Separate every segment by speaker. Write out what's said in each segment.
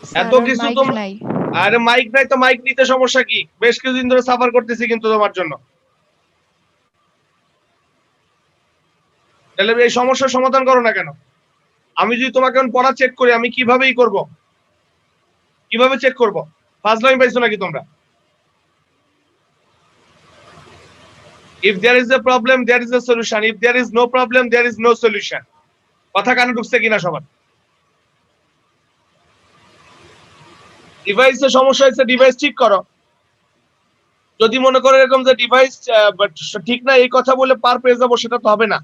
Speaker 1: Sir
Speaker 2: এত
Speaker 1: আর
Speaker 2: কিছু
Speaker 1: mic
Speaker 2: তোমরা,
Speaker 1: নাই।
Speaker 2: আরে মাইক নাই তো মাইক নিতে সমস্যা কি? বেশ কিছুদিন ধরে সাফার করতেছি কিন্তু তোমার জন্য। তাহলে এই সমস্যার সমাধান করো না কেন? আমি যদি তোমাকে এখন পড়া চেক করি, আমি কিভাবেই করব? কিভাবে চেক করব? ফাজলামি পাইছো নাকি তোমরা? If there is a problem, there is a solution. If there is no problem, there is no solution. কথা কানে ঢুকছে কিনা সবার? ডিভাইসে সমস্যা হয়েছে, ডিভাইস ঠিক করো। যদি মনে করো এরকম যে ডিভাইস ঠিক না এই কথা বলে পার পেয়ে যাবো, সেটা তো হবে না।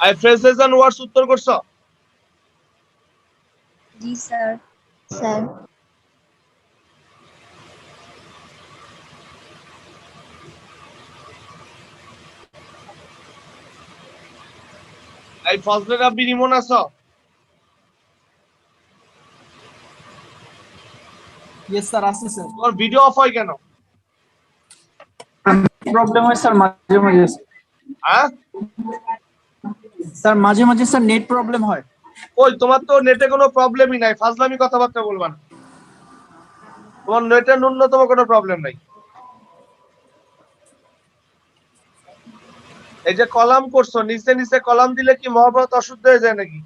Speaker 2: আই ফ্রেজেস এন্ড ওয়ার্ডস উত্তর করছো?
Speaker 3: জি স্যার। স্যার
Speaker 2: এই ফজলে রাব্বি রিমন আছো?
Speaker 4: ইয়েস স্যার, আসছি স্যার।
Speaker 2: তোমার ভিডিও অফ হয় কেন?
Speaker 4: প্রবলেম হয় স্যার মাঝে মাঝে।
Speaker 2: হ্যাঁ
Speaker 4: স্যার মাঝে মাঝে স্যার নেট প্রবলেম হয়।
Speaker 2: ওই তোমার তো নেটে কোনো প্রবলেমই নাই, ফাজলামি কথাবার্তা বলবা না। তোমার নেটে ন্যূনতম কোনো প্রবলেম নাই। এই যে কলাম করছো, নিচে নিচে কলাম দিলে কি মহাভারত অশুদ্ধ হয়ে যায় নাকি?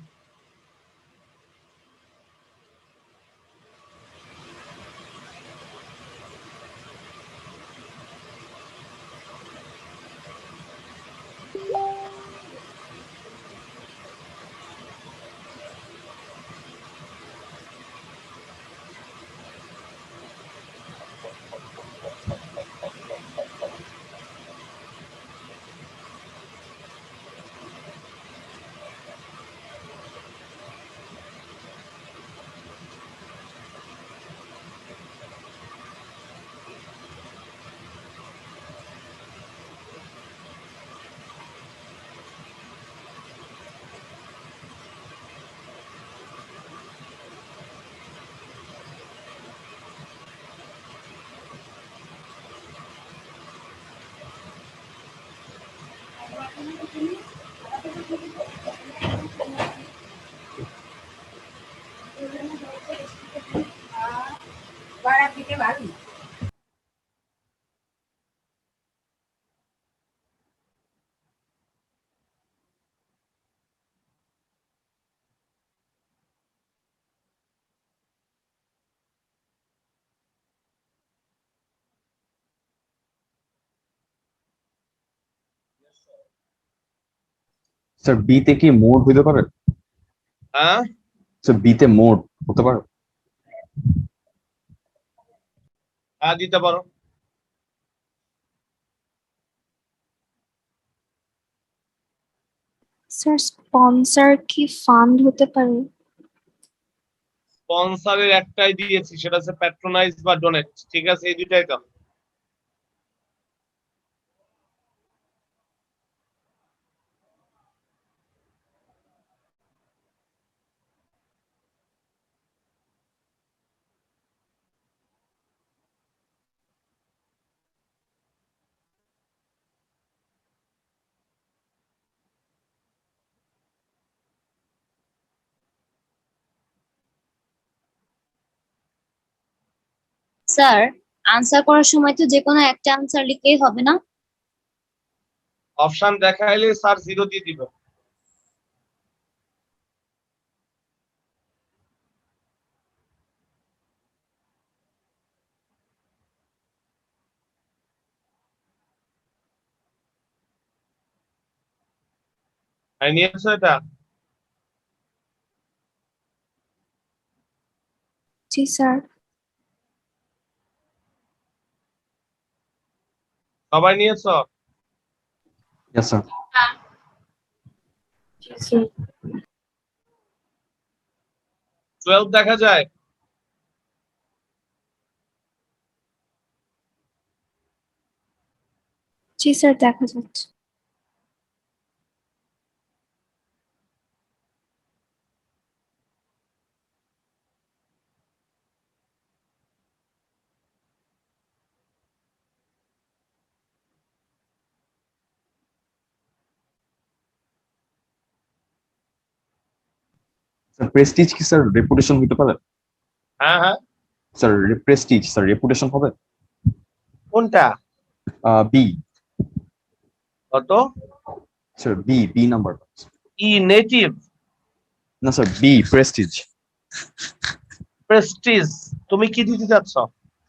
Speaker 5: স্যার বি তে কি মোড হইতে পারে?
Speaker 2: হ্যাঁ
Speaker 5: স্যার বি তে মোড হতে পারে?
Speaker 2: হ্যাঁ দিতে পারো।
Speaker 3: স্যার স্পন্সর কি ফান্ড হতে পারে?
Speaker 2: স্পন্সরের একটাই দিয়েছি, সেটা হচ্ছে প্যাট্রোনাইজ বা ডোনেট। ঠিক আছে, এই দুইটাই দাও।
Speaker 3: স্যার আনসার করার সময় তো যে কোনো একটা আনসার লিখলেই হবে না?
Speaker 2: অপশন দেখাইলে স্যার 0 দিয়ে দিব। নিয়েছো এটা?
Speaker 3: জি স্যার।
Speaker 2: সবাই নিয়েছো?
Speaker 5: Yes sir.
Speaker 3: জি স্যার।
Speaker 2: 12 দেখা যায়?
Speaker 3: জি স্যার দেখা যাচ্ছে।
Speaker 5: স্যার প্রেস্টিজ কি স্যার রেপুটেশন হইতে পারে?
Speaker 2: হ্যাঁ হ্যাঁ,
Speaker 5: স্যার প্রেস্টিজ স্যার রেপুটেশন হবে?
Speaker 2: কোনটা?
Speaker 5: বি
Speaker 2: কত?
Speaker 5: Sir, B B number.
Speaker 2: ই নেটিভ
Speaker 5: না স্যার, বি প্রেস্টিজ।
Speaker 2: প্রেস্টিজ, তুমি কি দিতে চাচ্ছ?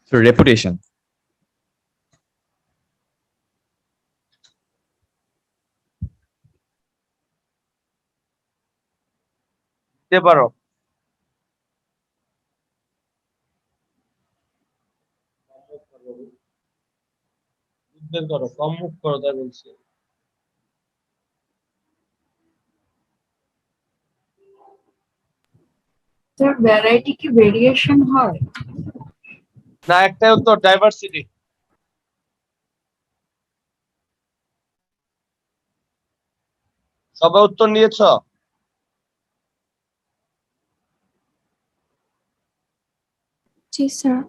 Speaker 5: Sir reputation.
Speaker 2: দিতে পারো। বের করো, কম মুখ করো, তাই বলছি।
Speaker 1: স্যার ভ্যারাইটি কি ভেরিয়েশন হয়?
Speaker 2: না, একটাই উত্তর, ডাইভার্সিটি। সবাই উত্তর নিয়েছ?
Speaker 3: জি স্যার।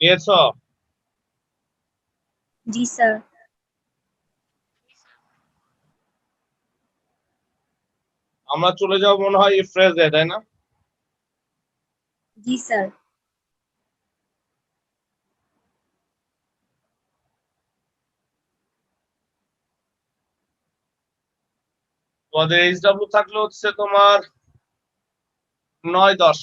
Speaker 2: নিয়েছ?
Speaker 3: জি স্যার।
Speaker 2: আমরা চলে যাবো মনে হয় এই ফ্রেজে, তাই না?
Speaker 3: জি স্যার।
Speaker 2: তোমাদের এইচডব্লিউ থাকলে হচ্ছে তোমার 9-10।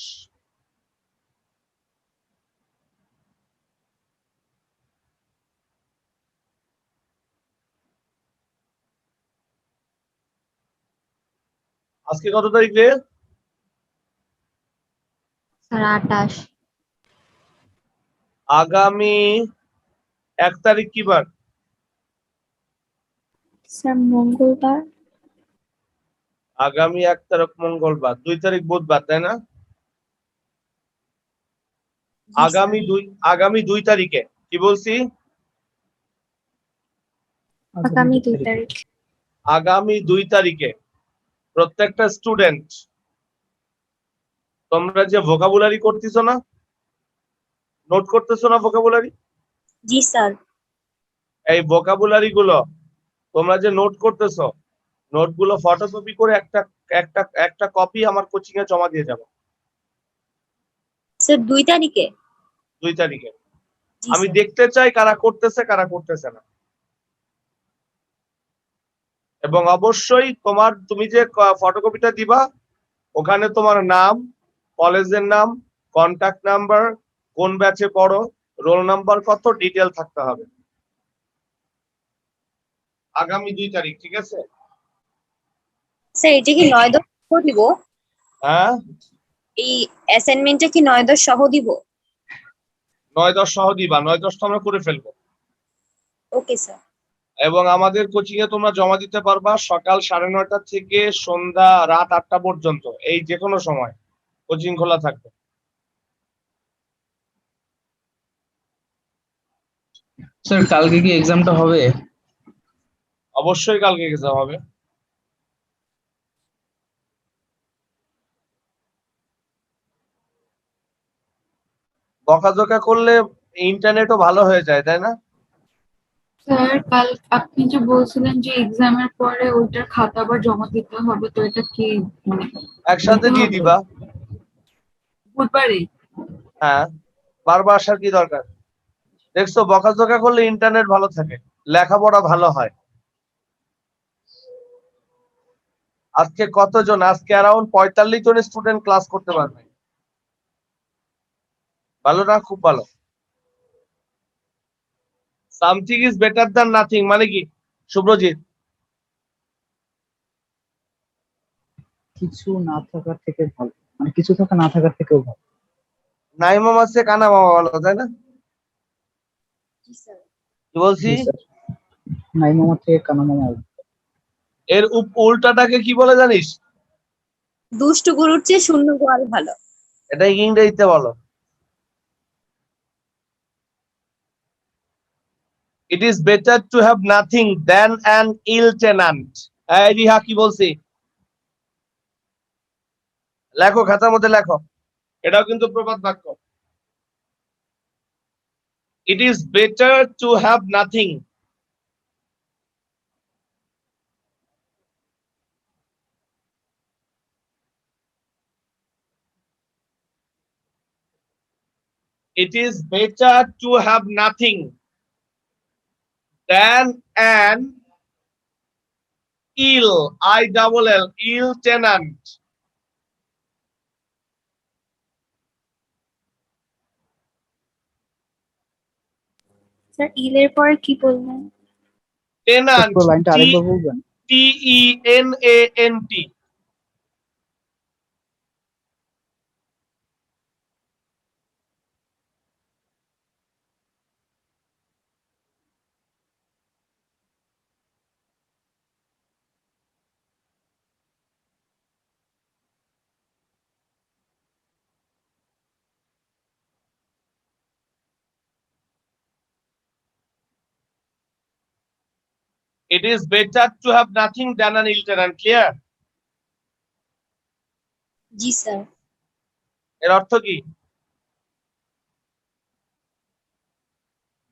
Speaker 2: আজকে কত তারিখ রে?
Speaker 3: স্যার 28।
Speaker 2: আগামী 1 তারিখ কি বার?
Speaker 3: স্যার মঙ্গলবার।
Speaker 2: আগামী 1 তারিখ মঙ্গলবার, 2 তারিখ বুধবার, তাই না?
Speaker 3: জি স্যার।
Speaker 2: আগামী 2 তারিখে কি বলছি?
Speaker 3: আগামী 2 তারিখ।
Speaker 2: আগামী 2 তারিখে প্রত্যেকটা স্টুডেন্ট, তোমরা যে ভোকাবুলারি করতেছো না, নোট করতেছো না ভোকাবুলারি,
Speaker 3: জি স্যার।
Speaker 2: এই ভোকাবুলারি গুলো তোমরা যে নোট করতেছো, নোটগুলো ফটোকপি করে একটা একটা একটা কপি আমার কোচিং এ জমা দিয়ে যাবো
Speaker 3: স্যার 2 তারিখে?
Speaker 2: 2 তারিখে।
Speaker 3: জি
Speaker 2: আমি
Speaker 3: স্যার।
Speaker 2: দেখতে চাই কারা করতেছে কারা করতেছে না। এবং অবশ্যই তুমি যে ফটোকপিটা দিবা, ওখানে তোমার নাম, কলেজের নাম, কন্টাক্ট নাম্বার, কোন ব্যাচে পড়ো, রোল নাম্বার কত, ডিটেল থাকতে হবে। আগামী 2 তারিখ, ঠিক আছে?
Speaker 3: স্যার এটা কি 9-10 সহ দিব?
Speaker 2: হ্যাঁ,
Speaker 3: এই অ্যাসাইনমেন্টটা কি 9-10 সহ দিব?
Speaker 2: 9-10 সহ দিবা, 9-10 তো আমরা করে ফেলবো।
Speaker 3: Okay sir.
Speaker 2: এবং আমাদের কোচিং এ তোমরা জমা দিতে পারবা সকাল 9:30 থেকে সন্ধ্যা রাত 8টা পর্যন্ত, এই যে কোনো সময় কোচিং খোলা থাকবে।
Speaker 6: স্যার কালকে কি এক্সামটা হবে?
Speaker 2: অবশ্যই কালকে এক্সাম হবে। বকাঝকা করলে ইন্টারনেটও ভালো হয়ে যায়, তাই না?
Speaker 1: স্যার কাল আপনি যে বলছিলেন যে এক্সামের পরে ওইটার খাতা আবার জমা দিতে হবে, তো এটা কি মানে
Speaker 2: একসাথে
Speaker 1: দিতে
Speaker 2: দিয়ে
Speaker 1: হবে
Speaker 2: দিবা।
Speaker 1: বুধবারে?
Speaker 2: হ্যাঁ, বারবার আসার কি দরকার? দেখছো, বকাঝকা করলে ইন্টারনেট ভালো থাকে, লেখাপড়া ভালো হয়। আজকে কতজন? আজকে অ্যারাউন্ড 45 জন স্টুডেন্ট ক্লাস করতে পারবে। ভালো না খুব ভালো? Something is better than nothing মানে কি শুভ্রজিৎ?
Speaker 4: কিছু না থাকার থেকে ভালো, মানে কিছু থাকা না থাকার থেকেও ভালো।
Speaker 2: নাই মামা সে কানা মামা ভালো, তাই না?
Speaker 3: জি স্যার।
Speaker 2: কি বলছি?
Speaker 4: জি স্যার, নাই মামা থেকে কানা মামা ভালো।
Speaker 2: এর উল্টাটাকে কি বলে জানিস?
Speaker 3: দুষ্টু গরুর চেয়ে শূন্য গোয়াল ভালো।
Speaker 2: এটা ইংরেজিতে বলো। It is better to have nothing than an ill tenant. এই রিহা কি বলছি? লেখো, খাতার মধ্যে লেখো। এটাও কিন্তু প্রবাদ বাক্য। ইট is better to have nothing it is better to have nothing than an ill tenant.
Speaker 3: Sir ইলের পরে কি বললেন?
Speaker 2: Tenant,
Speaker 4: পুরো লাইনটা আরেকবার বলবেন?
Speaker 2: Tenant. It is better to have nothing than an ill tenant. Clear?
Speaker 3: G sir.
Speaker 2: এর অর্থ কি?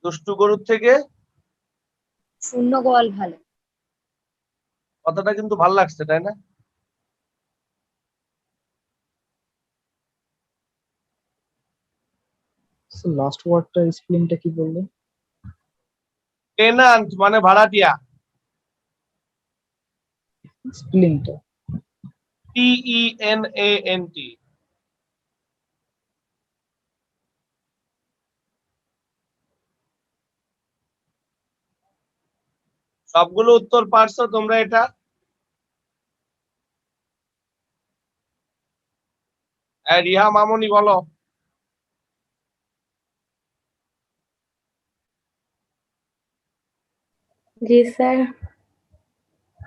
Speaker 2: দুষ্টু গরুর থেকে
Speaker 3: শূন্য গোয়াল ভালো।
Speaker 2: কথাটা কিন্তু ভালো লাগছে, তাই না?
Speaker 4: লাস্ট ওয়ার্ডটা স্পেলিংটা কি বললেন?
Speaker 2: টেনান্ট মানে ভাড়াটিয়া।
Speaker 4: স্পেলিংটা?
Speaker 2: Tenant. সবগুলো উত্তর পারছো তোমরা? এটা রিহা মামনি বলো।
Speaker 7: জি স্যার।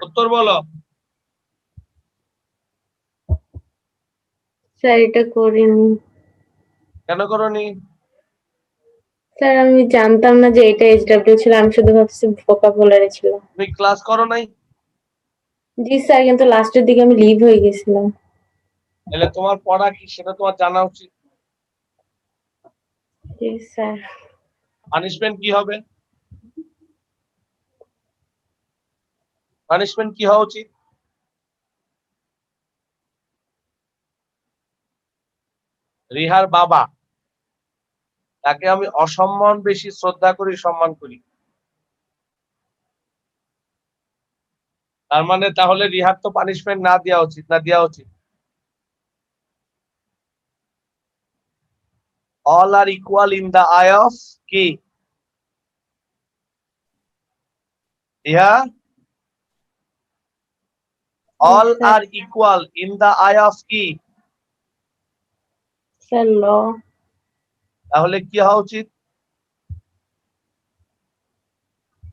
Speaker 2: উত্তর বলো।
Speaker 7: স্যার এটা করিনি।
Speaker 2: কেন করনি?
Speaker 7: স্যার আমি জানতাম না যে এটা এইচডব্লিউ ছিল, আমি শুধু ভাবছি ভোকাবুলারি ছিল।
Speaker 2: তুমি ক্লাস করো নাই?
Speaker 7: জি স্যার, কিন্তু লাস্টের দিকে আমি লিভ হয়ে গেছিলাম।
Speaker 2: তাহলে তোমার পড়া কি সেটা তোমার জানা উচিত।
Speaker 7: জি স্যার।
Speaker 2: পানিশমেন্ট কি হবে? পানিশমেন্ট কি হওয়া উচিত? রিহার বাবা, তাকে আমি অসম্মান বেশি শ্রদ্ধা করি, সম্মান করি। তার মানে তাহলে রিহার তো পানিশমেন্ট না দেওয়া উচিত, না দেওয়া উচিত? All are equal in the eye of কি? রিহা, all
Speaker 7: sir.
Speaker 2: Are equal in the eye of কি?
Speaker 7: Sir law.
Speaker 2: তাহলে কি হওয়া উচিত?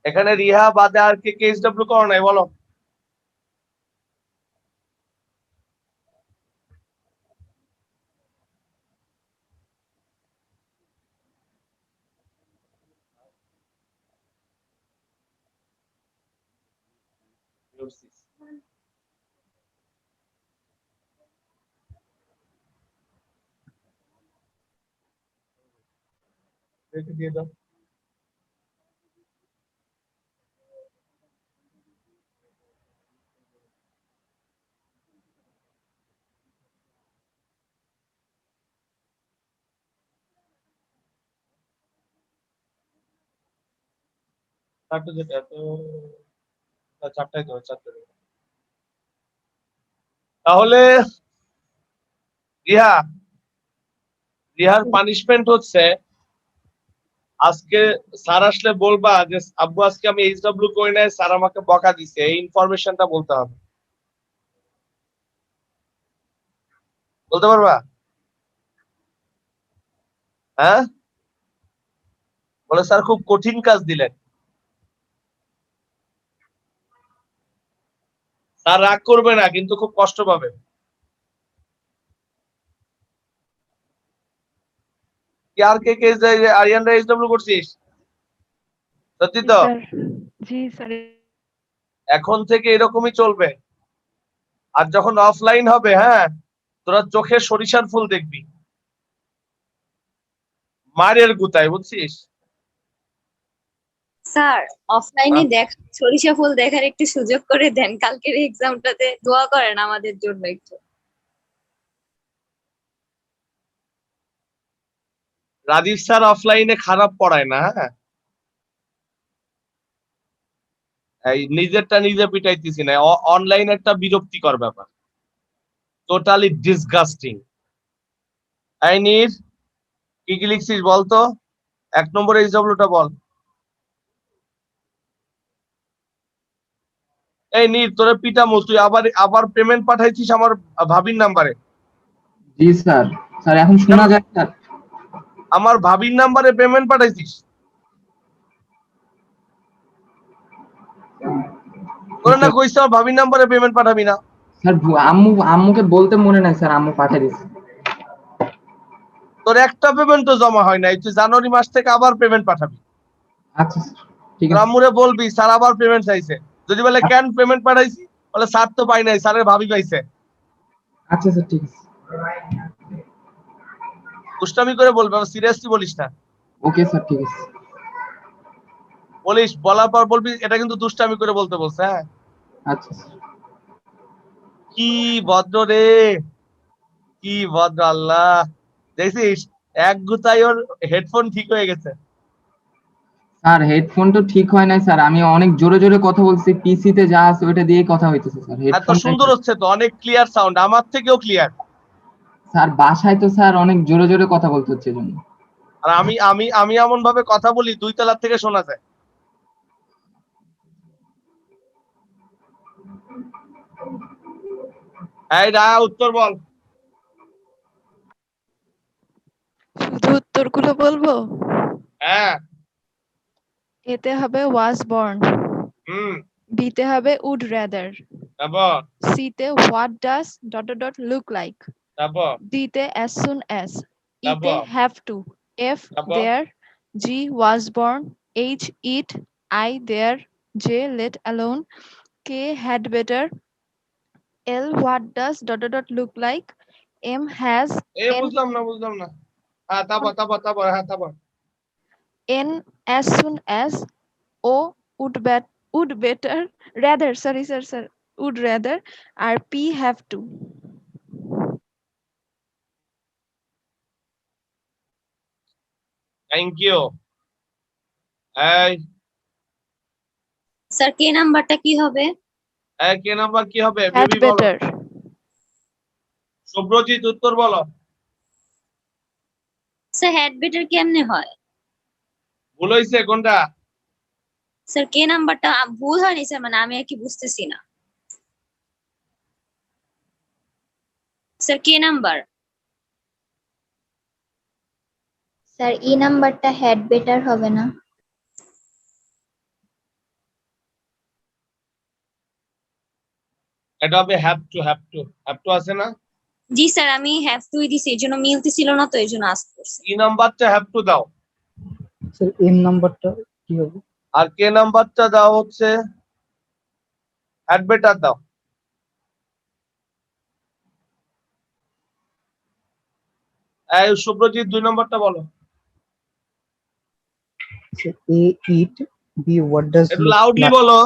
Speaker 2: এখানে রিহা বাদে আর কে কেএসডব্লিউ করো নাই বলো? দিয়ে দাও। চারটে যেটা এত, চারটাই তো, চারটে। তাহলে রিহা, রিহার পানিশমেন্ট হচ্ছে আজকে স্যার আসলে বলবা যে আব্বু আজকে আমি এইচডব্লিউ করি নাই, স্যার আমাকে বকা দিছে, এই ইনফরমেশনটা বলতে হবে। বলতে পারবা? হ্যাঁ, বলে স্যার খুব কঠিন কাজ দিলেন। স্যার রাগ করবে না, কিন্তু খুব কষ্ট পাবে। কি আর কে কে আরিয়ান এইচডব্লিউ করছিস? সত্যি তো?
Speaker 8: জি স্যার।
Speaker 2: এখন থেকে এরকমই চলবে। আর যখন অফলাইন হবে, হ্যাঁ, তোরা চোখে সরিষার ফুল দেখবি, মারের গুতায়, বুঝছিস?
Speaker 3: স্যার অফলাইনে সরিষা ফুল দেখার একটু সুযোগ করে দেন, কালকের এক্সামটাতে দোয়া করেন আমাদের জন্য একটু।
Speaker 2: রাজীব স্যার অফলাইনে খারাপ পড়ায় না, হ্যাঁ, এই নিজেরটা নিজে পিটাইতেছি না, অনলাইন একটা বিরক্তিকর ব্যাপার, টোটালি ডিসগাস্টিং। এই নীর, কি কি লিখছিস বলতো? 1 নম্বর এইচডব্লিউটা বল। এই নীর, তোরে পিটামু, তুই আবার আবার পেমেন্ট পাঠাইছিস আমার ভাবির নাম্বারে।
Speaker 6: জি স্যার। স্যার এখন শোনা যায় স্যার?
Speaker 2: আমার ভাবির নাম্বারে পেমেন্ট পাঠাইছিস? তোরে না কইছ আমার ভাবির নাম্বারে পেমেন্ট পাঠাবি না?
Speaker 6: স্যার আম্মুকে বলতে মনে নাই স্যার, আম্মু পাঠিয়ে দিচ্ছে।
Speaker 2: তোর একটা পেমেন্টও জমা হয় নাই, তুই জানুয়ারি মাস থেকে আবার পেমেন্ট পাঠাবি।
Speaker 6: আচ্ছা স্যার, ঠিক আছে।
Speaker 2: রামুরে বলবি স্যার আবার পেমেন্ট চাইছে, যদি বলে কেন পেমেন্ট পাঠাইছি, বলে স্যার তো পাই নাই, স্যারের ভাবি পাইছে।
Speaker 6: আচ্ছা স্যার, ঠিক আছে।
Speaker 2: দুষ্টামি করে বলবি, সিরিয়াসলি বলিস না।
Speaker 6: ওকে স্যার, ঠিক আছে।
Speaker 2: বলিস, বলার পর বলবি এটা কিন্তু দুষ্টামি করে বলতে বলছে, হ্যাঁ।
Speaker 6: আচ্ছা স্যার।
Speaker 2: কি ভদ্র রে, কি ভদ্র, আল্লাহ। দেখছিস, এক গুতায় ওর হেডফোন ঠিক হয়ে গেছে।
Speaker 6: স্যার হেডফোন তো ঠিক হয় নাই স্যার, আমি অনেক জোরে জোরে কথা বলছি, পিসি তে যা আছে ওটা দিয়েই কথা হইতেছে স্যার।
Speaker 2: এত
Speaker 6: হেডফোন
Speaker 2: সুন্দর হচ্ছে তো, অনেক ক্লিয়ার সাউন্ড, আমার থেকেও ক্লিয়ার।
Speaker 6: স্যার বাসায় তো স্যার অনেক জোরে জোরে কথা বলতে হচ্ছে জন্য।
Speaker 2: আর আমি আমি আমি এমন ভাবে কথা বলি 2 তলার থেকে শোনা যায়। এই রায়া, উত্তর বল।
Speaker 8: শুধু উত্তরগুলো বলবো?
Speaker 2: হ্যাঁ।
Speaker 8: এতে হবে ওয়াজ বর্ন,
Speaker 2: হুম।
Speaker 8: বিতে হবে উড রেদার,
Speaker 2: তারপর
Speaker 8: সিতে what does dot dot dot look like,
Speaker 2: তারপর
Speaker 8: ডিতে অ্যাজ সুন অ্যাজ, ইতে
Speaker 2: তারপর
Speaker 8: হ্যাভ টু, এফ
Speaker 2: তারপর
Speaker 8: there, G was born, H it, I there, J let alone, K had better, L what does dot dot dot look like, M has,
Speaker 2: এই
Speaker 8: N
Speaker 2: বুঝলাম না। হ্যাঁ, তারপর হ্যাঁ, তারপর
Speaker 8: N as soon as, O would better, rather, sorry sir, would rather, আর P have to.
Speaker 2: Thank you. এই
Speaker 3: sir কে নাম্বারটা কি হবে?
Speaker 2: কে নাম্বার কি হবে?
Speaker 8: Had
Speaker 2: বেবি বলো।
Speaker 8: better.
Speaker 2: শুভ্রজিৎ, উত্তর বলো।
Speaker 3: স্যার হ্যাড বেটার কেমনে হয়?
Speaker 2: ভুল হইছে কোনটা?
Speaker 3: স্যার কে নাম্বারটা ভুল হয়নি স্যার, মানে আমি আর কি বুঝতেছি না। স্যার কে নাম্বার?
Speaker 9: স্যার ই নাম্বারটা হ্যাড বেটার হবে না?
Speaker 2: এটা হবে হ্যাভ টু আছে না?
Speaker 3: জি স্যার, আমি হ্যাভ টু দিছি, এর জন্য মিলতেছিল না, তো এর জন্য আস্ক করছি।
Speaker 2: ই নাম্বারটা হ্যাভ টু দাও,
Speaker 4: স্যার এম নাম্বারটা কি হবে?
Speaker 2: আর কে নাম্বারটা দাও হচ্ছে হ্যাড বেটার দাও। এই শুভ্রজিৎ 2 নম্বরটা বলো।
Speaker 4: Sir A it, B what does
Speaker 2: একটু লাউডলি বলো।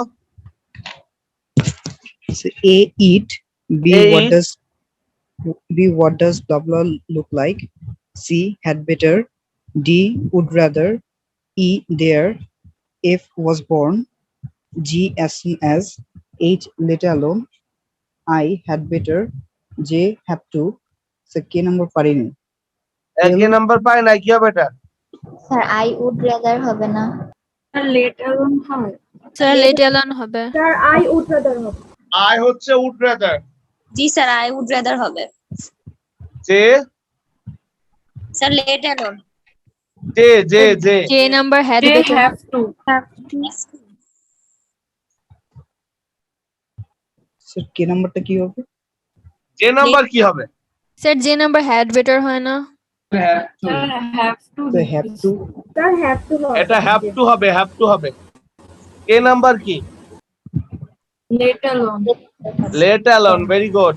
Speaker 4: Sir A it, B what does double look like, C had better, D would rather, E there, F was born, G as soon as, H let alone, I had better, J have to, sir K number পারিনি।
Speaker 2: কে number পায় না, কি হবে এটা?
Speaker 9: Sir I would rather হবে না।
Speaker 1: Sir let alone হয়।
Speaker 8: Sir let alone হবে।
Speaker 7: স্যার আই উড রাদার হবে।
Speaker 2: আই হচ্ছে উড রাদার।
Speaker 3: জি স্যার আই উড রাদার হবে।
Speaker 2: যে
Speaker 3: স্যার লেট অ্যালোন।
Speaker 2: যে যে যে
Speaker 8: যে number had
Speaker 1: They
Speaker 8: better.
Speaker 1: have to.
Speaker 4: Sir কে নাম্বারটা কি হবে?
Speaker 2: যে নাম্বার কি হবে?
Speaker 8: স্যার যে নাম্বার হ্যাড বেটার হয় না?
Speaker 1: Sir, have to.
Speaker 4: তো have to.
Speaker 7: Sir have two হবে।
Speaker 2: এটা হ্যাভ টু হবে, হ্যাভ টু হবে। কে নাম্বার কি?
Speaker 1: Let alone.
Speaker 2: Let alone, very good.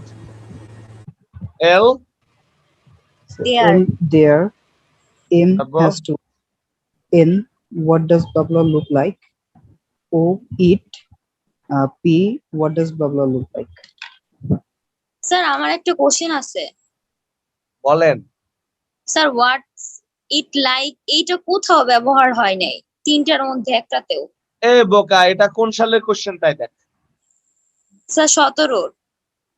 Speaker 2: L
Speaker 3: There.
Speaker 4: There. M
Speaker 2: তারপর?
Speaker 4: has to. N. What does blah blah look like? O. Eat. P. What does blah blah look like?
Speaker 3: Sir আমার একটা question আছে।
Speaker 2: বলেন।
Speaker 3: Sir what's it like এইটা কোথাও ব্যবহার হয় নাই, তিনটার মধ্যে একটাতেও।
Speaker 2: এ বোকা, এটা কোন সালের কোশ্চেন তাই দেখ।
Speaker 3: স্যার 17।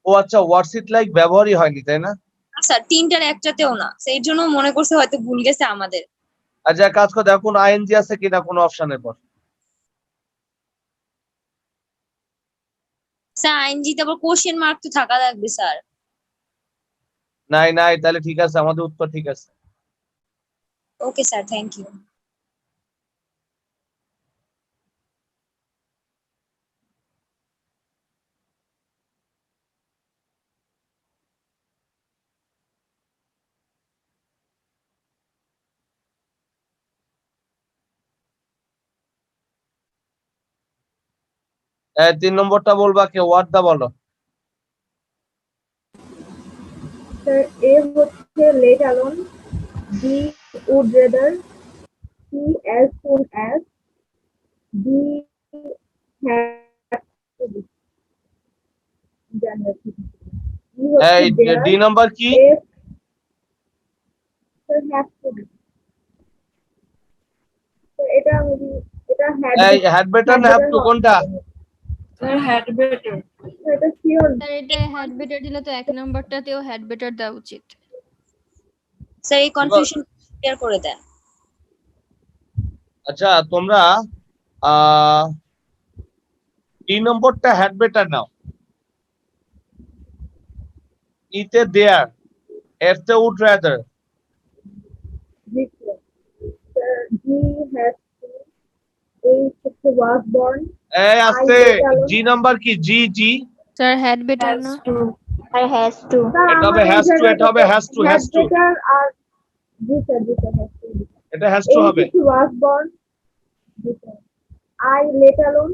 Speaker 2: ও আচ্ছা, হোয়াটস ইট লাইক ব্যবহারই হয়নি তাই না?
Speaker 3: স্যার তিনটার একটাতেও না, সেই জন্য মনে করছে হয়তো ভুল গেছে আমাদের।
Speaker 2: আচ্ছা কাজ করে দেখো, কোন আইএনজি আছে কিনা কোন অপশনের পর।
Speaker 3: স্যার আইনজিতে আবার কোশ্চেন মার্ক তো থাকা লাগবে স্যার।
Speaker 2: নাই নাই, তাহলে ঠিক আছে, আমাদের উত্তর ঠিক আছে।
Speaker 3: Okay sir, thank you.
Speaker 2: তিন নম্বরটা বলবা কে, ওয়ার্ডটা বলো।
Speaker 7: স্যার এ হচ্ছে let alone, B would rather, C as soon as, D have to be. E
Speaker 2: এই
Speaker 7: হচ্ছে দেয়ার,
Speaker 2: ডি নাম্বার কি?
Speaker 7: F sir have to be. এটা এটা
Speaker 2: এই হ্যাড বেটার না হ্যাভ টু কোনটা?
Speaker 1: Sir, had better.
Speaker 7: এটা শিওর।
Speaker 8: স্যার এটা হ্যাড বেটার দিলে তো এক নাম্বারটাতেও হ্যাড বেটার দেওয়া উচিত।
Speaker 3: স্যার এই কনফিউশন ক্লিয়ার করে দেন।
Speaker 2: আচ্ছা তোমরা ডি নম্বরটা হ্যাড বেটার নাও। ইতে দেয়ার, এর তে would rather.
Speaker 7: Sir G has to, H হচ্ছে ওয়াজ বর্ন,
Speaker 2: এই আছে জি নাম্বার কি? জি জি
Speaker 8: স্যার হ্যাড বেটার
Speaker 1: Has
Speaker 8: না?
Speaker 1: to.
Speaker 9: আর হ্যাজ টু।
Speaker 2: এটা হবে হ্যাজ টু, এটা হবে has to, has to.
Speaker 7: Better আর জি স্যার হ্যাজ টু।
Speaker 2: এটা হ্যাজ টু হবে।
Speaker 7: এইচ হচ্ছে was born, G sir. I let alone,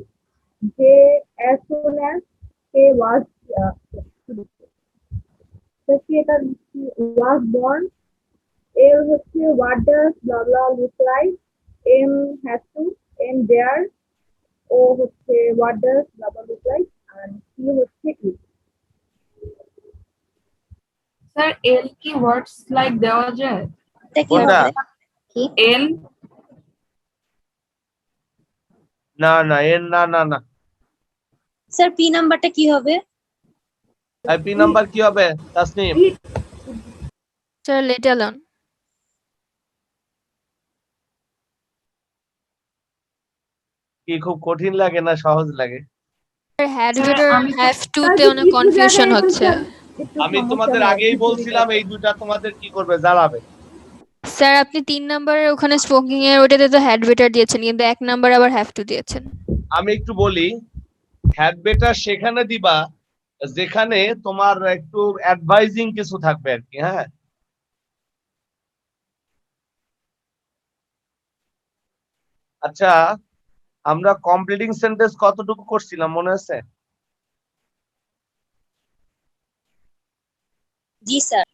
Speaker 7: J as soon as, K was এটা ওয়াজ বর্ন, এল হচ্ছে what does blah blah look like, M has to, M there, O হচ্ছে what does blah blah look like, আর C হচ্ছে it.
Speaker 1: Sir, L কি words like দেওয়া যায়?
Speaker 3: এটা কি
Speaker 2: কোনটা?
Speaker 3: হবে?
Speaker 1: L
Speaker 2: না না, এর না না না।
Speaker 3: স্যার পি নাম্বারটা কি হবে?
Speaker 2: পি নাম্বার কি হবে তাসনিম?
Speaker 8: স্যার লেট এলান।
Speaker 2: কি খুব কঠিন লাগে না সহজ লাগে?
Speaker 8: স্যার হ্যাড
Speaker 1: Sir,
Speaker 8: বেটার
Speaker 1: আমি তো-
Speaker 8: হ্যাভ টু তে অনেক কনফিউশন হচ্ছে।
Speaker 2: আমি তোমাদের আগেই বলছিলাম এই দুটা তোমাদের কি করবে, জ্বালাবে।
Speaker 8: স্যার আপনি 3 নাম্বারের ওখানে স্মোকিং এর ওটাতে তো হ্যাড বেটার দিয়েছেন, কিন্তু 1 নাম্বার আবার হ্যাভ টু দিয়েছেন।
Speaker 2: আমি একটু বলি, হ্যাড বেটার সেখানে দিবা যেখানে তোমার একটু অ্যাডভাইজিং কিছু থাকবে আর কি। হ্যাঁ, আচ্ছা আমরা কমপ্লিটিং সেন্টেন্স কতটুকু করছিলাম মনে আছে?
Speaker 3: জি sir.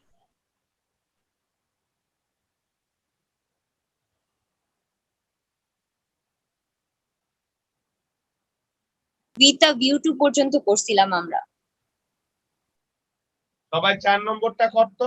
Speaker 3: With a view to পর্যন্ত করছিলাম আমরা।
Speaker 2: সবাই 4 নম্বরটা করতো।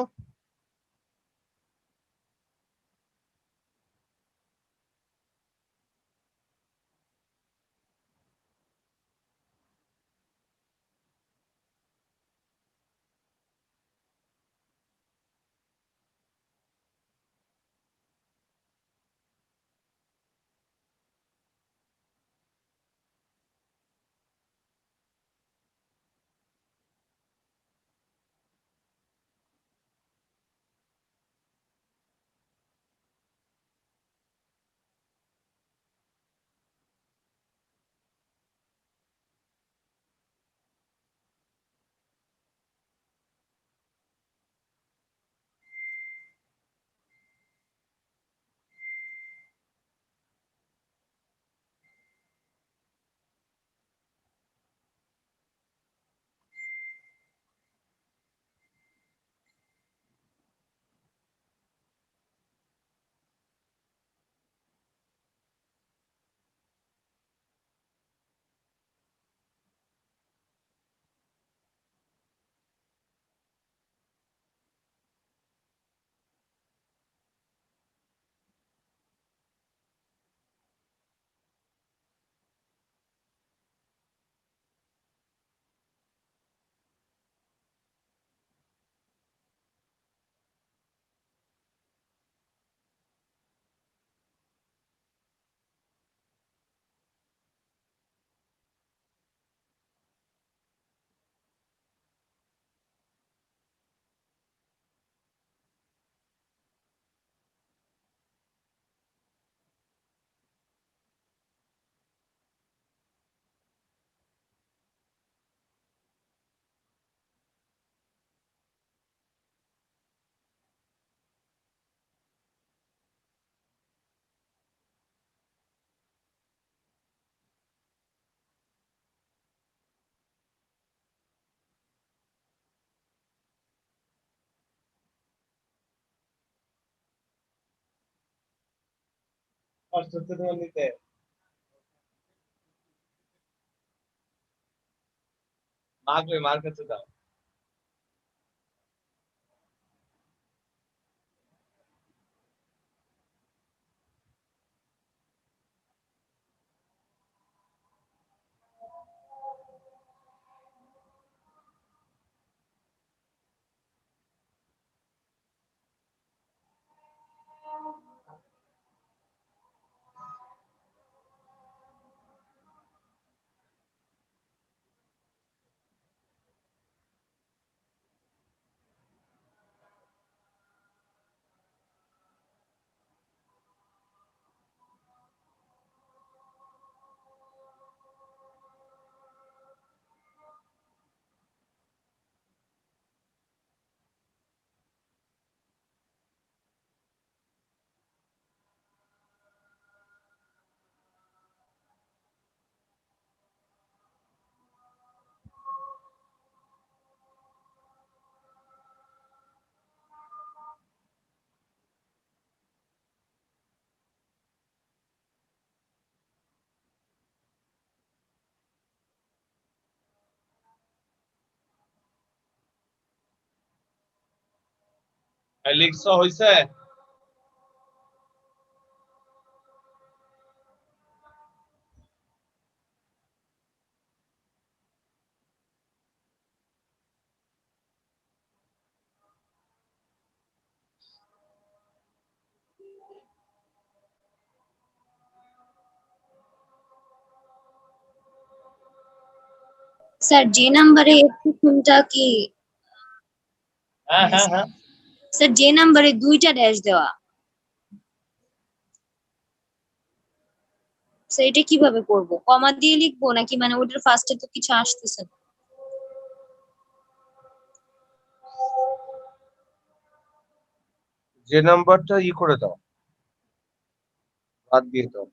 Speaker 2: কষ্ট হচ্ছে তোমার নিতে? মার কাছে দাও। লিখছো হইছে?
Speaker 3: স্যার যে নাম্বারে কোনটা কি
Speaker 2: হ্যাঁ হ্যাঁ হ্যাঁ।
Speaker 3: স্যার যে নাম্বারে 2টা ড্যাশ দেওয়া, স্যার এটা কিভাবে করব? কমা দিয়ে লিখবো নাকি মানে ওটার ফার্স্টে তো কিছু আসতেছে না?
Speaker 2: যে নাম্বারটা করে দাও, বাদ দিয়ে দাও।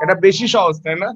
Speaker 2: এটা বেশি সহজ তাই না?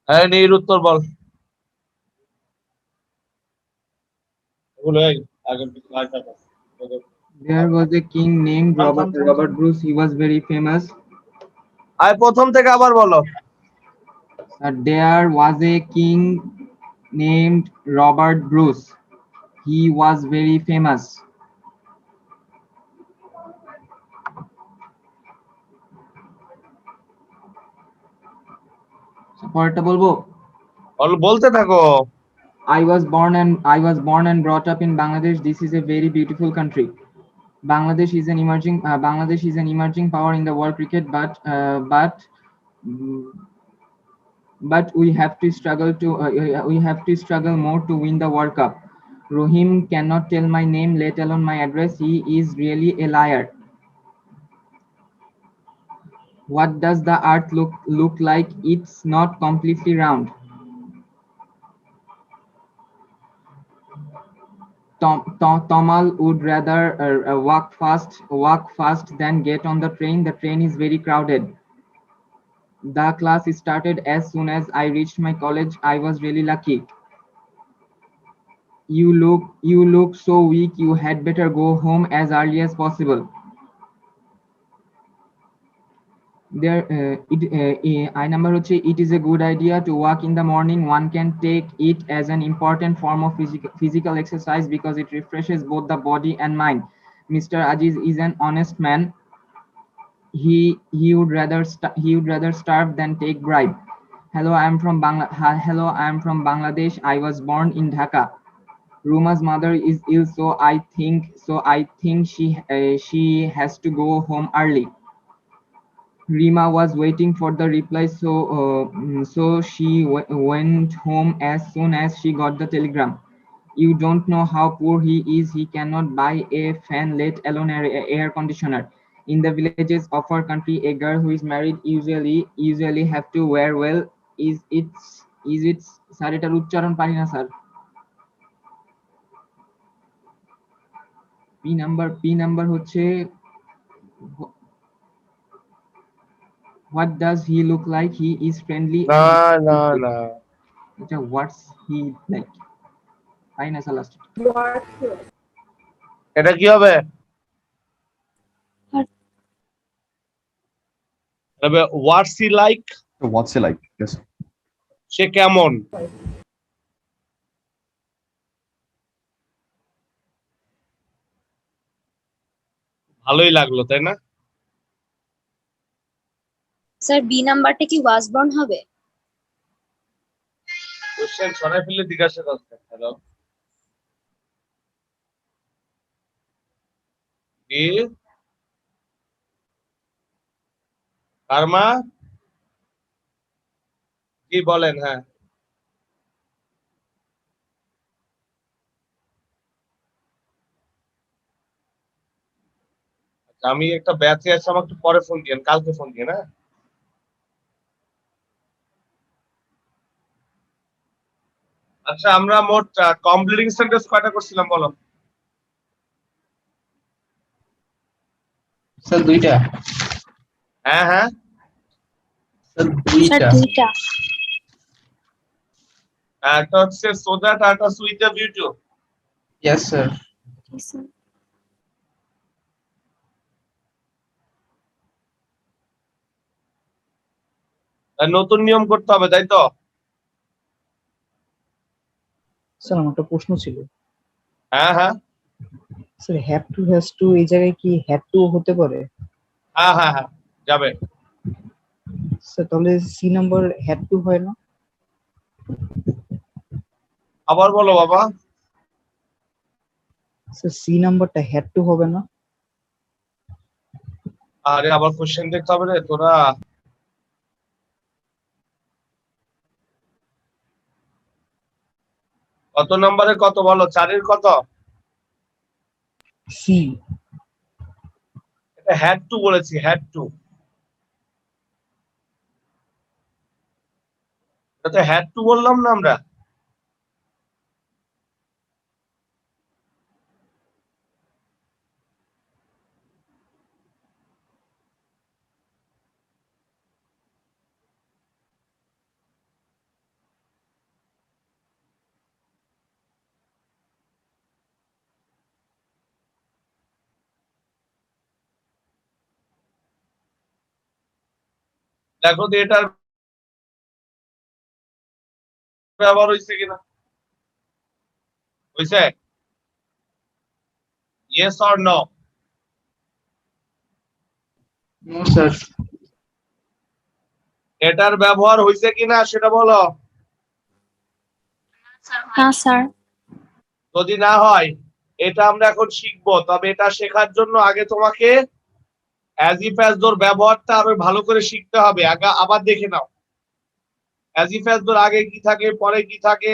Speaker 2: হ্যাঁ, এর উত্তর বল। এগুলো আগে
Speaker 6: There was a king named Robert Bruce. He was very famous.
Speaker 2: আয় প্রথম থেকে আবার বলো।
Speaker 6: There was a king named Robert Bruce. He was very famous. পরেরটা বলবো?
Speaker 2: বলতে থাকো।
Speaker 6: I was born and brought up in Bangladesh. This is a very beautiful country. Bangladesh is an emerging power in the world cricket, but we have to struggle more to win the World Cup. Rohim cannot tell my name, let alone my address. He is really a liar. What does the earth look like? It's not completely round. Tomal would rather walk fast than get on the train. The train is very crowded. The class started as soon as I reached my college. I was really lucky. You look so weak. You had better go home as early as possible. I number হচ্ছে it is a good idea to walk in the morning. One can take it as an important form of physical exercise because it refreshes both the body and mind. Mr. Aziz is an honest man. He would rather starve than take bribe. Hello, I am from Bangladesh. I was born in Dhaka. Ruma's mother is ill, so I think she has to go home early. Rima was waiting for the reply, so she went home as soon as she got the telegram. You don't know how poor he is. He cannot buy a fan, let alone an air conditioner. In the villages of our country, a girl who is married usually have to wear well. Is it sir এটার উচ্চারণ পারি না sir P number হচ্ছে what does he look like? He is friendly
Speaker 2: না
Speaker 6: and
Speaker 2: না না
Speaker 6: what's he like? Fine, as a last.
Speaker 7: What's
Speaker 2: এটা কি হবে what's he like
Speaker 5: So what's he like? Yes.
Speaker 2: সে কেমন ভালোই লাগলো তাই না
Speaker 3: স্যার বি নাম্বারটা কি ওয়াসবর্ন হবে?
Speaker 2: কোশ্চেন সরাই ফেললে জিজ্ঞাসা করতে হ্যালো কি কারমা কি বলেন হ্যাঁ আচ্ছা, আমি একটা ব্যাচে আছি আমাকে একটু পরে ফোন দিয়েন কালকে ফোন দিয়েন হ্যাঁ আচ্ছা আমরা মোট কমপ্লিটিং সেন্টেন্স কয়টা করছিলাম বলো
Speaker 6: স্যার দুইটা
Speaker 2: হ্যাঁ হ্যাঁ
Speaker 6: স্যার
Speaker 3: স্যার দুইটা।
Speaker 2: একটা হচ্ছে সো দ্যাট আর একটা switch the view to
Speaker 6: yes sir
Speaker 2: নতুন নিয়ম করতে হবে তাই তো
Speaker 4: স্যার আমার একটা প্রশ্ন ছিল
Speaker 2: হ্যাঁ হ্যাঁ
Speaker 4: sir have two has two এই জায়গায় কি হ্যাড টু হতে পারে
Speaker 2: হ্যাঁ হ্যাঁ হ্যাঁ যাবে
Speaker 4: স্যার তাহলে সি নাম্বার হ্যাড টু হয় না
Speaker 2: আবার বলো বাবা
Speaker 4: স্যার সি নাম্বারটা হ্যাড টু হবে না
Speaker 2: আরে আবার কোশ্চেন দেখতে হবে রে তোরা কত নম্বরে কত বলো 4 এর কত
Speaker 4: সি
Speaker 2: এটা হ্যাড টু বলেছি হ্যাড টু এটা হ্যাড টু বললাম না আমরা দেখো তো এটার ব্যবহার হয়েছে কিনা হয়েছে yes or no
Speaker 6: no sir
Speaker 2: এটার ব্যবহার হয়েছে কিনা সেটা বলো
Speaker 3: না স্যার।
Speaker 2: যদি না হয় এটা আমরা এখন শিখবো তবে এটা শেখার জন্য আগে তোমাকে অ্যাজ ইফ অ্যাজ দোর ব্যবহারটা আরো ভালো করে শিখতে হবে আগে আবার দেখে নাও অ্যাজ ইফ অ্যাজ দোর আগে কি থাকে পরে কি থাকে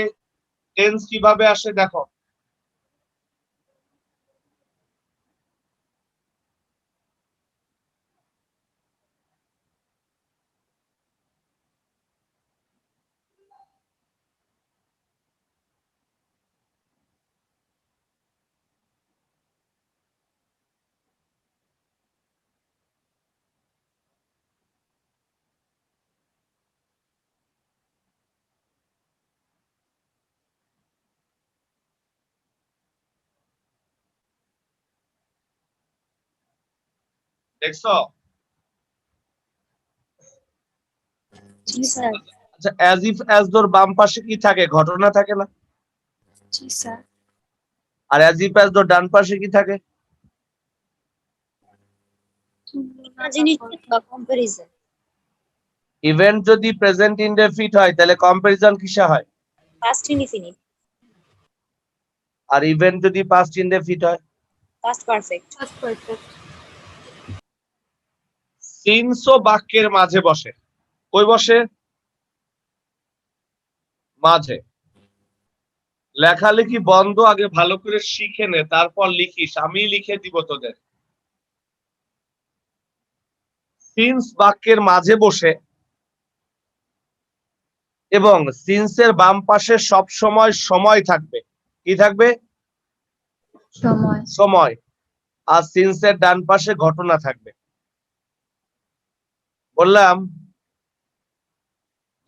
Speaker 2: টেন্স কিভাবে আসে দেখো দেখছো?
Speaker 3: জি স্যার।
Speaker 2: আচ্ছা, অ্যাজ ইফ অ্যাজ দোর বাম পাশে কি থাকে? ঘটনা থাকে না?
Speaker 3: জি স্যার।
Speaker 2: আর অ্যাজ ইফ অ্যাজ দোর ডান পাশে কি থাকে?
Speaker 3: জিনিস বা কম্পারিজন।
Speaker 2: ইভেন্ট যদি প্রেজেন্ট ইনডেফিনিট হয় তাহলে কম্পারিজন কিসে হয়?
Speaker 3: Past indefinite.
Speaker 2: আর ইভেন্ট যদি পাস্ট ইনডেফিনিট হয়?
Speaker 3: Past perfect.
Speaker 1: Past perfect.
Speaker 2: সিন্সও বাক্যের মাঝে বসে। কই বসে? মাঝে। লেখালেখি বন্ধ, আগে ভালো করে শিখে নে, তারপর লিখিস, আমি লিখে দিব তোদের। সিন্স বাক্যের মাঝে বসে এবং সিন্সের বাম পাশে সব সময় সময় থাকবে। কি থাকবে?
Speaker 1: সময়।
Speaker 2: সময়। আর সিন্সের ডান পাশে ঘটনা থাকবে। বললাম,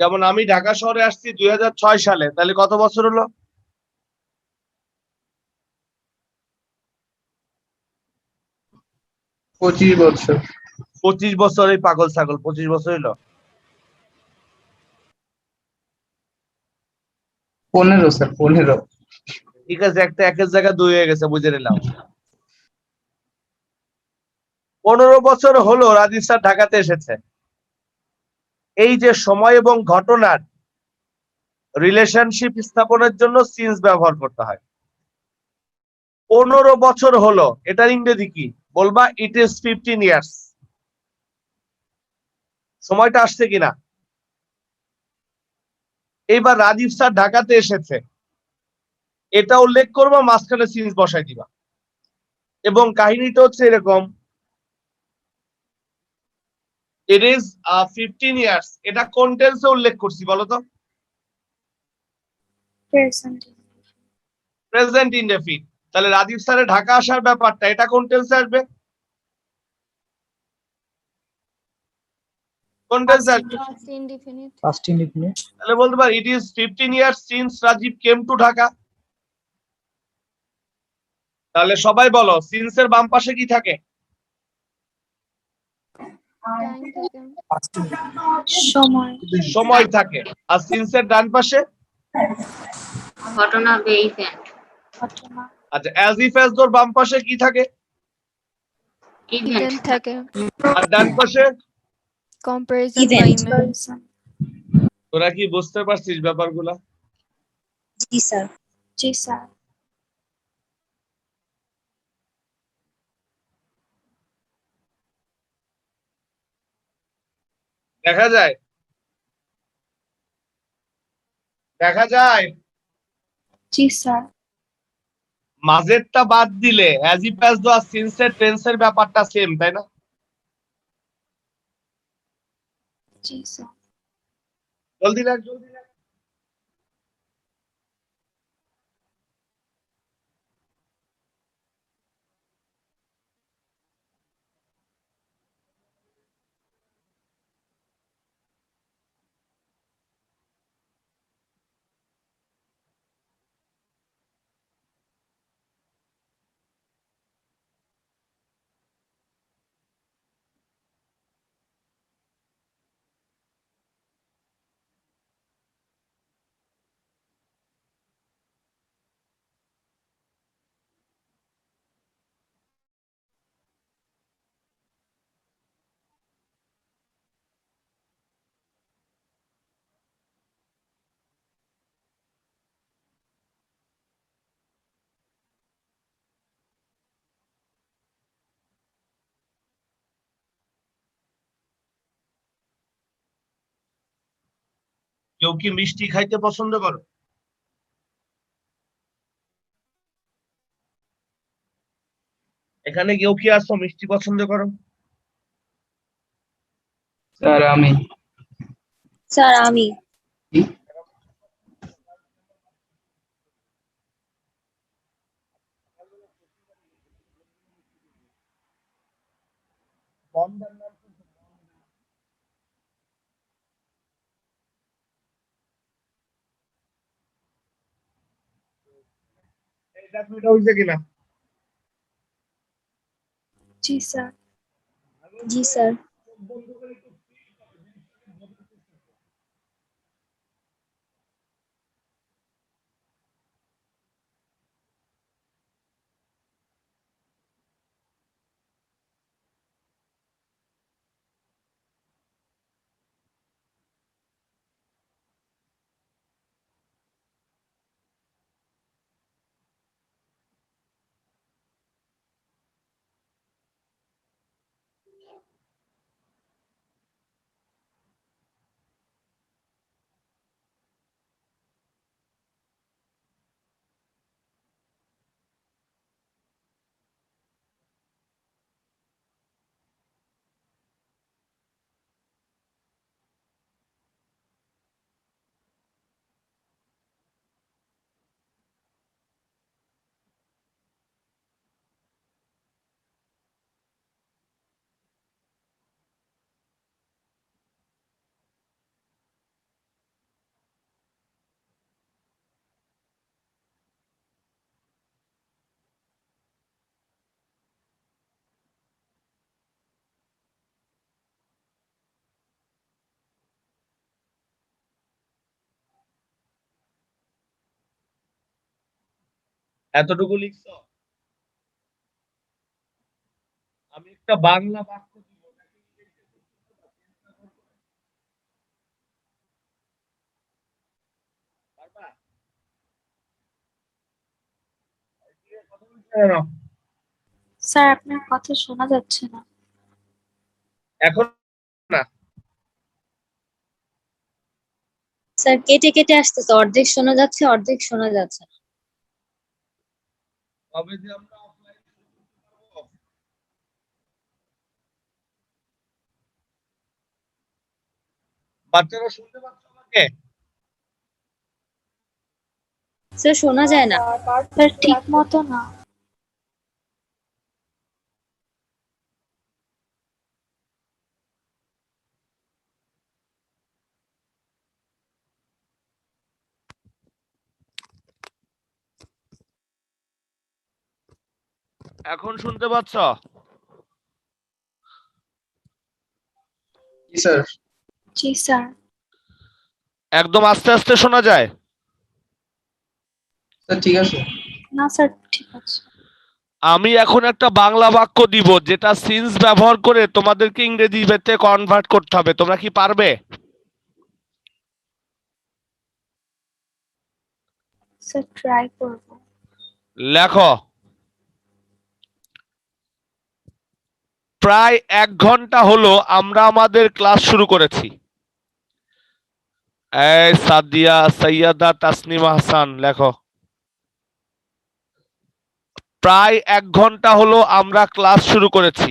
Speaker 2: যেমন আমি ঢাকা শহরে আসছি 2006 সালে, তাহলে কত বছর হলো?
Speaker 10: 25 বছর।
Speaker 2: 25 বছর। এই পাগল ছাগল, 25 বছর হলো?
Speaker 10: 15 স্যার, 15।
Speaker 2: ঠিক আছে, একটা একের জায়গায় 2 হয়ে গেছে, বুঝে নিলাম। 15 বছর হলো রাজীব স্যার ঢাকাতে এসেছে। এই যে সময় এবং ঘটনার রিলেশনশিপ স্থাপনের জন্য সিন্স ব্যবহার করতে হয়। 15 বছর হলো, এটার ইংরেজি কি বলবা? ইট ইজ 15 ইয়ার্স। সময়টা আসছে কিনা? এইবার রাজীব স্যার ঢাকাতে এসেছে, এটা উল্লেখ করবা, মাঝখানে সিন্স বসাই দিবা। এবং কাহিনীটা হচ্ছে এরকম, ইট ইজ 15 ইয়ার্স। এটা কোন টেন্সে উল্লেখ করছি বলো তো?
Speaker 3: প্রেজেন্ট।
Speaker 2: Present indefinite. তাহলে রাজীব স্যারের ঢাকা আসার ব্যাপারটা, এটা কোন টেন্সে আসবে? কোন টেন্সে আসবে?
Speaker 8: Past indefinite.
Speaker 4: Past indefinite.
Speaker 2: তাহলে বলতে পারি it is 15 years since Rajiv came to Dhaka. তাহলে সবাই বলো, সিন্সের বাম পাশে কি থাকে?
Speaker 8: Time থাকে।
Speaker 3: সময়।
Speaker 2: সময় থাকে। আর সিন্সের ডান পাশে?
Speaker 3: ঘটনা বা ইভেন্ট। ঘটনা।
Speaker 2: আচ্ছা, অ্যাজ ইফ অ্যাজ দোর বাম পাশে কি থাকে?
Speaker 8: Event থাকে।
Speaker 2: আর ডান পাশে?
Speaker 8: Comparison বা
Speaker 3: ইভেন্ট।
Speaker 8: image.
Speaker 2: তোরা কি বুঝতে পারছিস ব্যাপারগুলা?
Speaker 3: জি স্যার। জি স্যার।
Speaker 2: দেখা যায়, দেখা যায়।
Speaker 3: জি স্যার।
Speaker 2: মাঝেরটা বাদ দিলে অ্যাজ ইফ অ্যাজ দো আর সিন্সের টেন্সের ব্যাপারটা সেম, তাই না?
Speaker 3: জি স্যার।
Speaker 2: জলদি লাগ, জলদি লাগ। কেউ কি মিষ্টি খাইতে পছন্দ করো? এখানে কেউ কি আসো মিষ্টি পছন্দ করো?
Speaker 10: স্যার আমি।
Speaker 3: স্যার আমি।
Speaker 2: এটা হইছে কিনা?
Speaker 3: জি স্যার। জি স্যার।
Speaker 2: এতটুকু লিখছো? আমি একটা বাংলা বাক্য দিব, পারবা? কথা বলছো কেন?
Speaker 9: স্যার আপনার কথা শোনা যাচ্ছে না।
Speaker 2: এখন না?
Speaker 3: স্যার কেটে কেটে আসতেছে, অর্ধেক শোনা যাচ্ছে অর্ধেক শোনা যাচ্ছে না।
Speaker 2: কবে যে আমরা অফলাইন করবো? বাচ্চারা শুনতে পাচ্ছ আমাকে?
Speaker 3: স্যার শোনা যায় না।
Speaker 9: স্যার ঠিক মতো না।
Speaker 2: এখন শুনতে পাচ্ছ?
Speaker 10: জি স্যার।
Speaker 9: জি স্যার।
Speaker 2: একদম আস্তে আস্তে শোনা যায়?
Speaker 10: স্যার ঠিক আছে।
Speaker 9: না স্যার ঠিক আছে।
Speaker 2: আমি এখন একটা বাংলা বাক্য দিব যেটা সিন্স ব্যবহার করে তোমাদেরকে ইংরেজিতে কনভার্ট করতে হবে। তোমরা কি পারবে?
Speaker 9: স্যার ট্রাই করব।
Speaker 2: লেখো। প্রায় 1 ঘন্টা হলো আমরা আমাদের ক্লাস শুরু করেছি। এই সাদিয়া সৈয়দা তাসনিমা হাসান লেখো। প্রায় 1 ঘন্টা হলো আমরা ক্লাস শুরু করেছি।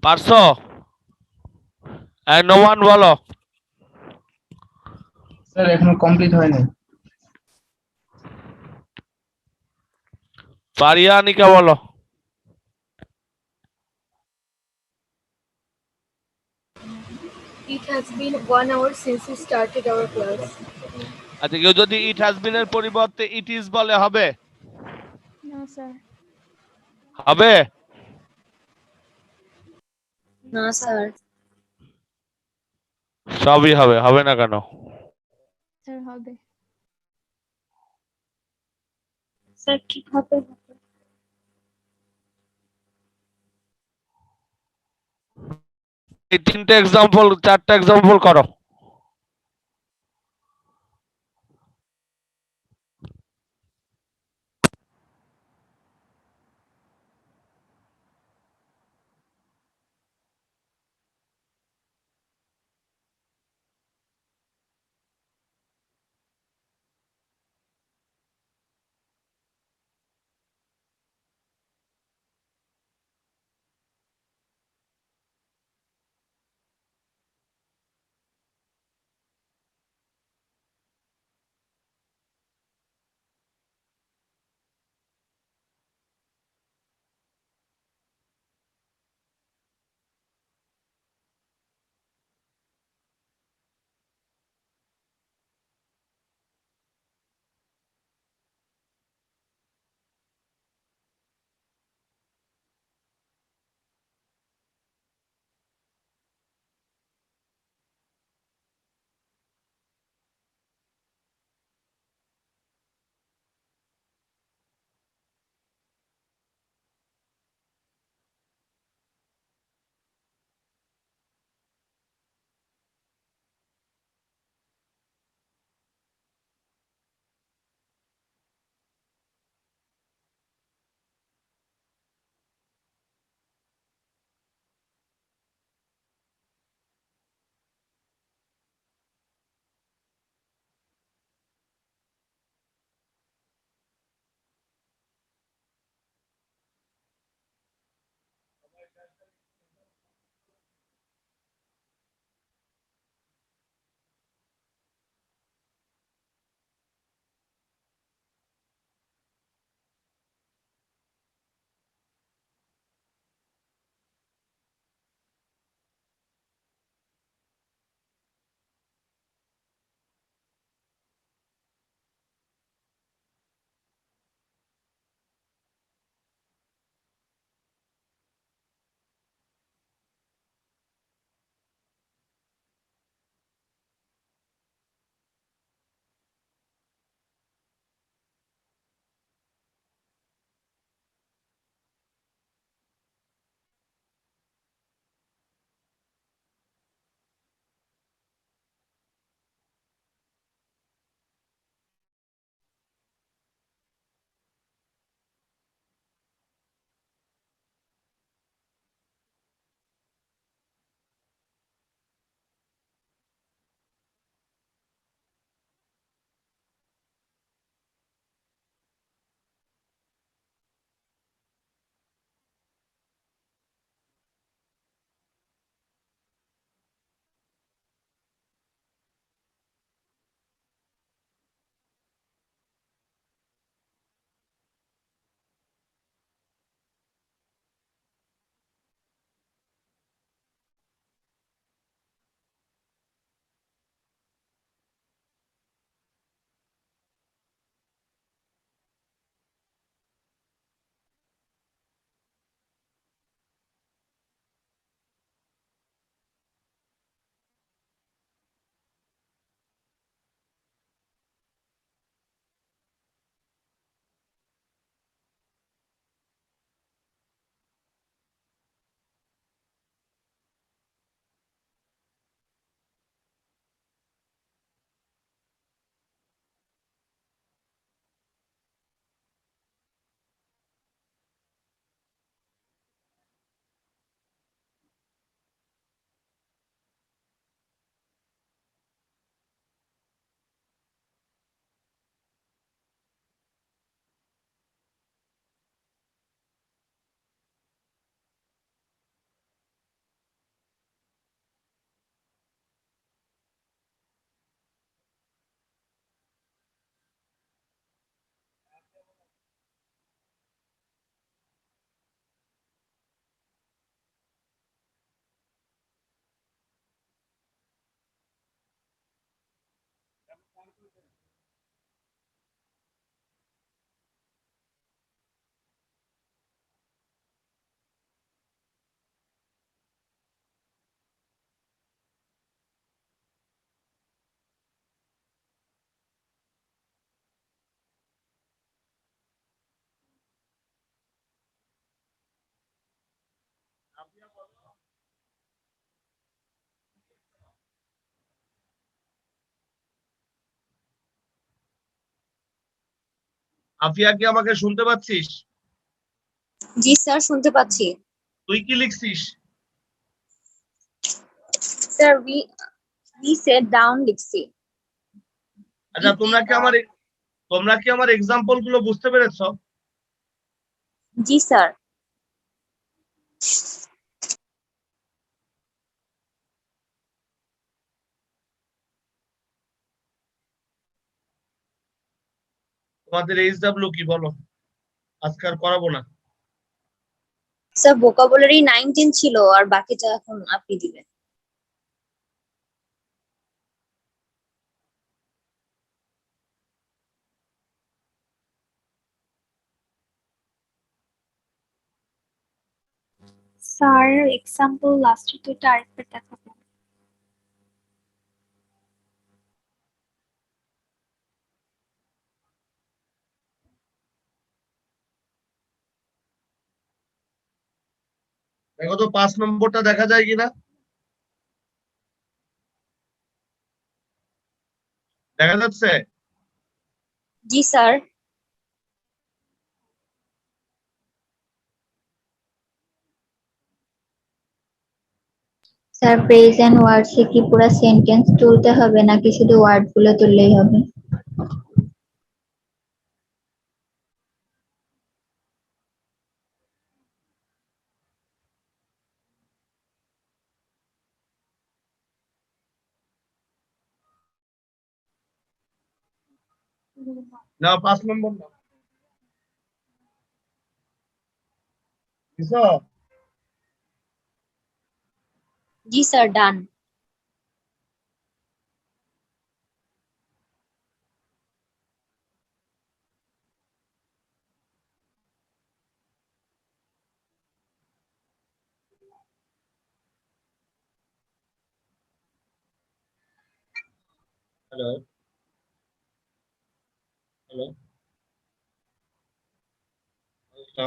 Speaker 2: পারছো? নোমান বলো।
Speaker 10: স্যার এখনো কমপ্লিট হয়নি।
Speaker 2: ফারিয়া আনিকা বলো।
Speaker 7: It has been 1 hour since we started our class.
Speaker 2: আচ্ছা, কেউ যদি ইট হ্যাজ বিন এর পরিবর্তে ইট ইজ বলে হবে?
Speaker 8: No, sir.
Speaker 2: হবে?
Speaker 3: না স্যার।
Speaker 2: সবই হবে, হবে না কেন?
Speaker 8: Sir, হবে।
Speaker 9: স্যার কিভাবে হবে?
Speaker 2: এই 4টা এক্সাম্পল করো। আফিয়া কি আমাকে শুনতে পাচ্ছিস?
Speaker 3: জি স্যার, শুনতে পাচ্ছি।
Speaker 2: তুই কি লিখছিস?
Speaker 3: স্যার we said down লিখছি।
Speaker 2: আচ্ছা, তোমরা কি আমার এক্সাম্পল গুলো বুঝতে পেরেছো?
Speaker 3: জি স্যার।
Speaker 2: তোমাদের এইচডব্লিউ কি বলো? আজকে আর করাবো না।
Speaker 3: স্যার ভোকাবুলারি 19 ছিল, আর বাকিটা এখন আপনি দিবেন।
Speaker 11: স্যার এক্সাম্পল লাস্টের দুইটা আরেকবার দেখাবেন।
Speaker 2: দেখো তো 5 নম্বরটা দেখা যায় কিনা। দেখা যাচ্ছে?
Speaker 3: জি স্যার।
Speaker 9: স্যার প্রেজেন্ট ওয়ার্ডসে কি পুরো সেন্টেন্স তুলতে হবে নাকি শুধু ওয়ার্ডগুলো তুললেই হবে?
Speaker 2: না, 5 নম্বর না। বুঝছো?
Speaker 3: জি sir, done.
Speaker 2: Hello, hello, hello.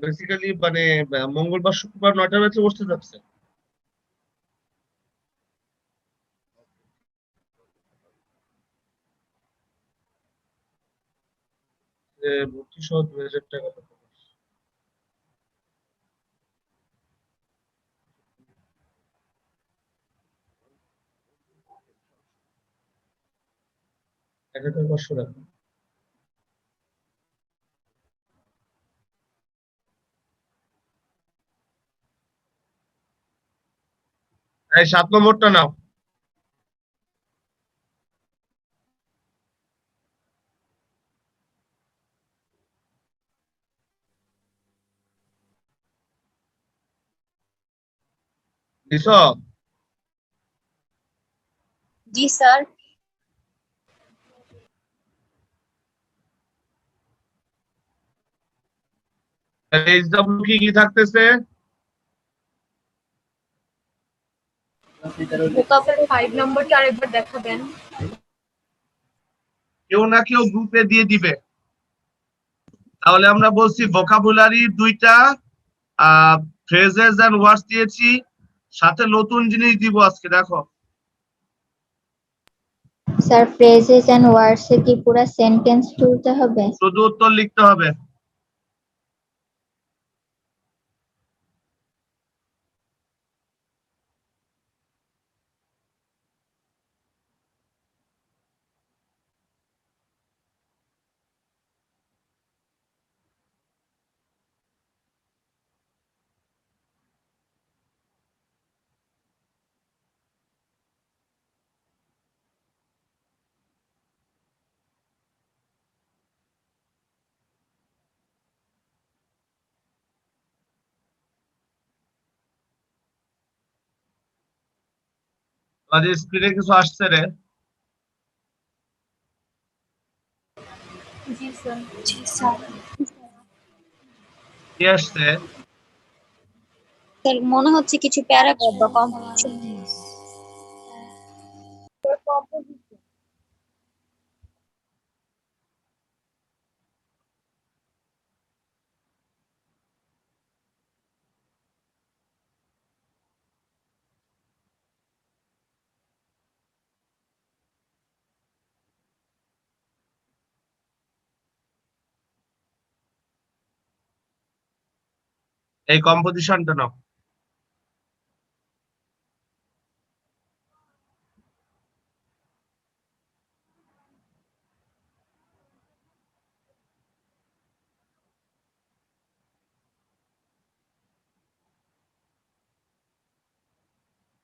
Speaker 2: Basically মানে মঙ্গলবার শুক্রবার 9টার মধ্যে বসতে যাচ্ছে। ভর্তি সহ 2000 টাকা। 1500 টাকা। এই 7 নম্বরটা নাও। দিছো?
Speaker 3: জি স্যার।
Speaker 2: এইচডব্লিউ কি কি থাকতেছে?
Speaker 11: ভোকাবুলারি 5 নম্বরটা আরেকবার দেখাবেন।
Speaker 2: কেউ না কেউ গ্রুপে দিয়ে দিবে। তাহলে আমরা বলছি ভোকাবুলারি 2টা, ফ্রেজেস এন্ড ওয়ার্ডস দিয়েছি, সাথে নতুন জিনিস দিব আজকে। দেখো,
Speaker 9: স্যার ফ্রেজেস এন্ড ওয়ার্ডসে কি পুরো সেন্টেন্স তুলতে হবে?
Speaker 2: শুধু উত্তর লিখতে হবে। আমাদের স্ক্রিনে কিছু আসছে রে?
Speaker 11: জি স্যার। জি স্যার।
Speaker 2: কি আসছে?
Speaker 3: স্যার মনে হচ্ছে কিছু প্যারাগ্রাফ বা কম্পোজিশন।
Speaker 7: composition.
Speaker 2: এই কম্পোজিশনটা নাও।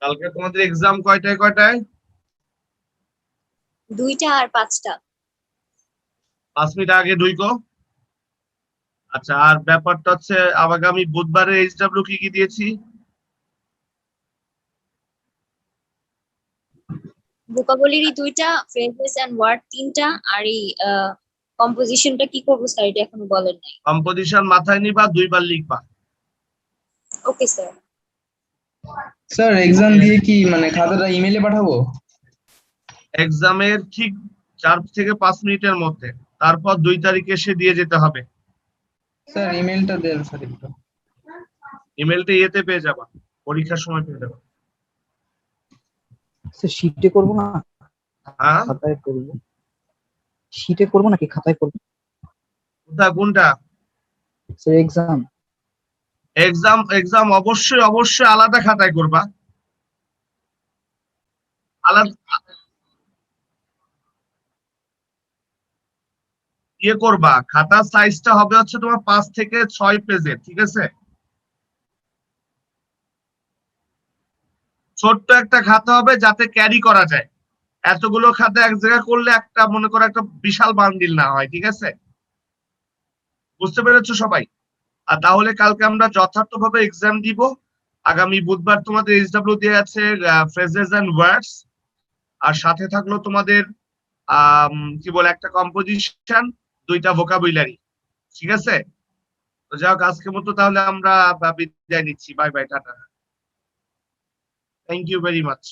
Speaker 2: কালকে তোমাদের এক্সাম কয়টায় কয়টায়?
Speaker 3: 2টা আর 5টা।
Speaker 2: 5 মিনিট আগে ঢুইকো। আচ্ছা, আর ব্যাপারটা হচ্ছে আগামী বুধবারে এইচডব্লিউ কি কি দিয়েছি?
Speaker 3: ভোকাবুলারি 2টা, ফ্রেজেস এন্ড ওয়ার্ড 3টা, আর এই কম্পোজিশনটা কি করব স্যার এটা এখনো বলেন নাই।
Speaker 2: কম্পোজিশন মাথায় নিবা, 2বার লিখবা।
Speaker 3: Okay sir.
Speaker 10: স্যার এক্সাম দিয়ে কি মানে খাতাটা ইমেইলে পাঠাবো?
Speaker 2: এক্সামের ঠিক 4 থেকে 5 মিনিটের মধ্যে, তারপর 2 তারিখে এসে দিয়ে যেতে হবে।
Speaker 10: স্যার ইমেইলটা দেন স্যার একটু।
Speaker 2: ইমেলটা ইয়েতে পেয়ে যাবা, পরীক্ষার সময় পেয়ে যাবা।
Speaker 4: স্যার শীটে করবো না
Speaker 2: হ্যাঁ,
Speaker 4: খাতায় করবো? শীটে করবো নাকি খাতায় করবো?
Speaker 2: কোনটা?
Speaker 4: Sir exam.
Speaker 2: এক্সাম অবশ্যই অবশ্যই আলাদা খাতায় করবা। আলাদা ইয়ে করবা, খাতার সাইজটা হবে হচ্ছে তোমার 5 থেকে 6 পেজের, ঠিক আছে? ছোট্ট একটা খাতা হবে যাতে ক্যারি করা যায়। এতগুলো খাতা এক জায়গায় করলে একটা মনে করো একটা বিশাল বান্ডিল না হয়, ঠিক আছে? বুঝতে পেরেছো সবাই? আর তাহলে কালকে আমরা যথার্থভাবে এক্সাম দিব। আগামী বুধবার তোমাদের এইচডব্লিউ দিয়ে আছে ফ্রেজেস এন্ড ওয়ার্ডস, আর সাথে থাকলো তোমাদের কি বলে একটা কম্পোজিশন, 2টা ভোকাবুলারি, ঠিক আছে? তো যাই হোক, আজকের মতো তাহলে আমরা বিদায় নিচ্ছি। Bye bye, tata. Thank you very much.